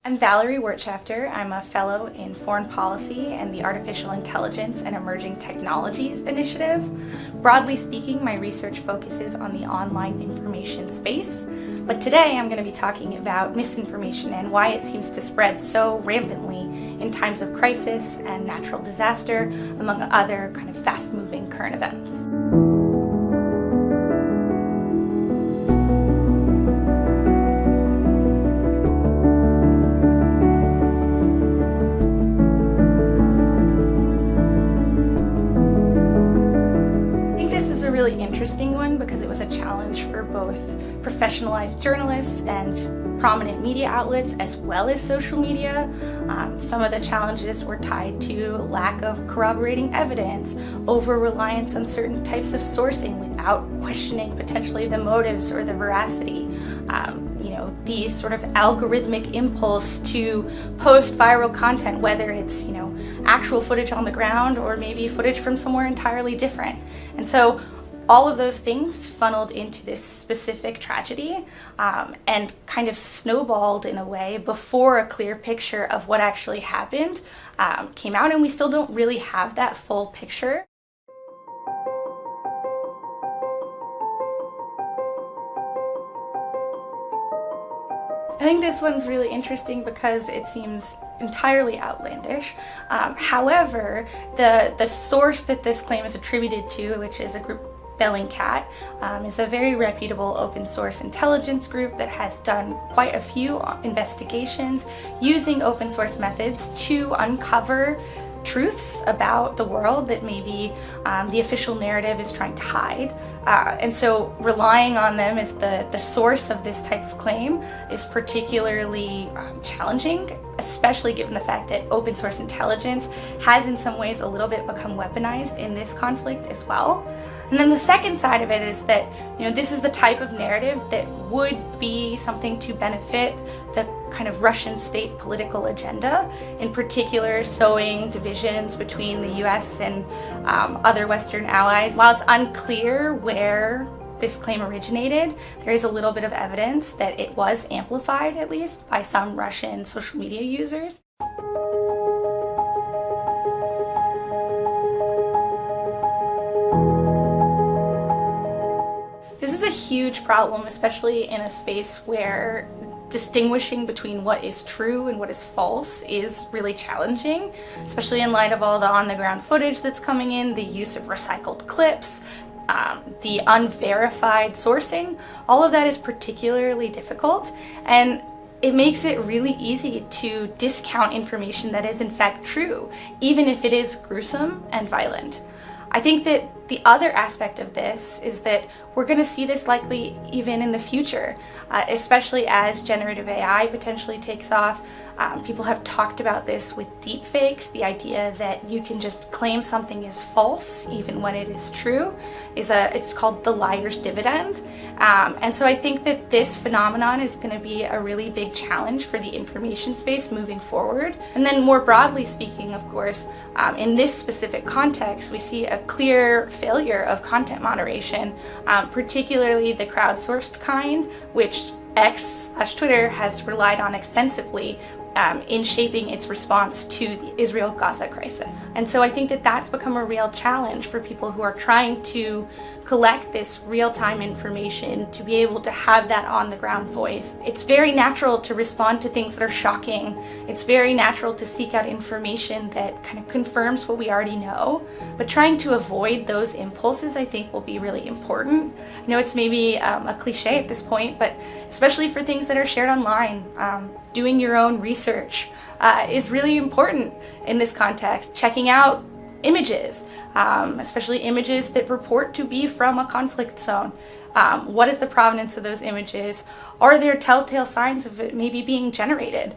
I'm Valerie Wirtschafter. I'm a fellow in Foreign Policy and the Artificial Intelligence and Emerging Technologies Initiative. Broadly speaking, my research focuses on the online information space, but today I'm going to be talking about misinformation and why it seems to spread so rampantly in times of crisis and natural disaster, among other kind of fast-moving current events. Really interesting one because it was a challenge for both professionalized journalists and prominent media outlets as well as social media. Some of the challenges were tied to lack of corroborating evidence, over-reliance on certain types of sourcing without questioning potentially the motives or the veracity. The sort of algorithmic impulse to post viral content, whether it's, actual footage on the ground or maybe footage from somewhere entirely different. And so all of those things funneled into this specific tragedy and kind of snowballed in a way before a clear picture of what actually happened came out, and we still don't really have that full picture. I think this one's really interesting because it seems entirely outlandish. However, the source that this claim is attributed to, which is a group Bellingcat, is a very reputable open source intelligence group that has done quite a few investigations using open source methods to uncover truths about the world that maybe the official narrative is trying to hide. And so relying on them as the source of this type of claim is particularly challenging, especially given the fact that open source intelligence has in some ways a little bit become weaponized in this conflict as well. And then the second side of it is that, this is the type of narrative that would be something to benefit the kind of Russian state political agenda, in particular sowing divisions between the US and other Western allies. While it's unclear where this claim originated, there is a little bit of evidence that it was amplified, at least, by some Russian social media users. This is a huge problem, especially in a space where distinguishing between what is true and what is false is really challenging, especially in light of all the on-the-ground footage that's coming in, the use of recycled clips, the unverified sourcing. All of that is particularly difficult, and it makes it really easy to discount information that is in fact true, even if it is gruesome and violent. I think that the other aspect of this is that we're going to see this likely even in the future, especially as generative AI potentially takes off. People have talked about this with deepfakes, the idea that you can just claim something is false even when it is true. It's called the liar's dividend. And so I think that this phenomenon is going to be a really big challenge for the information space moving forward. And then more broadly speaking, of course, in this specific context, we see a clear failure of content moderation, particularly the crowdsourced kind, which X/Twitter has relied on extensively in shaping its response to the Israel-Gaza crisis. And so I think that that's become a real challenge for people who are trying to collect this real-time information, to be able to have that on-the-ground voice. It's very natural to respond to things that are shocking. It's very natural to seek out information that kind of confirms what we already know. But trying to avoid those impulses, I think, will be really important. I know it's maybe a cliche at this point, but especially for things that are shared online, doing your own research is really important in this context. Checking out images, especially images that purport to be from a conflict zone. What is the provenance of those images? Are there telltale signs of it maybe being generated?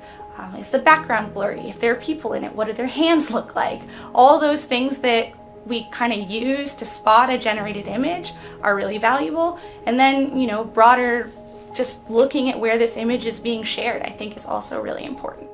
Is the background blurry? If there are people in it, what do their hands look like? All those things that we kind of use to spot a generated image are really valuable. And then, broader, just looking at where this image is being shared, I think is also really important.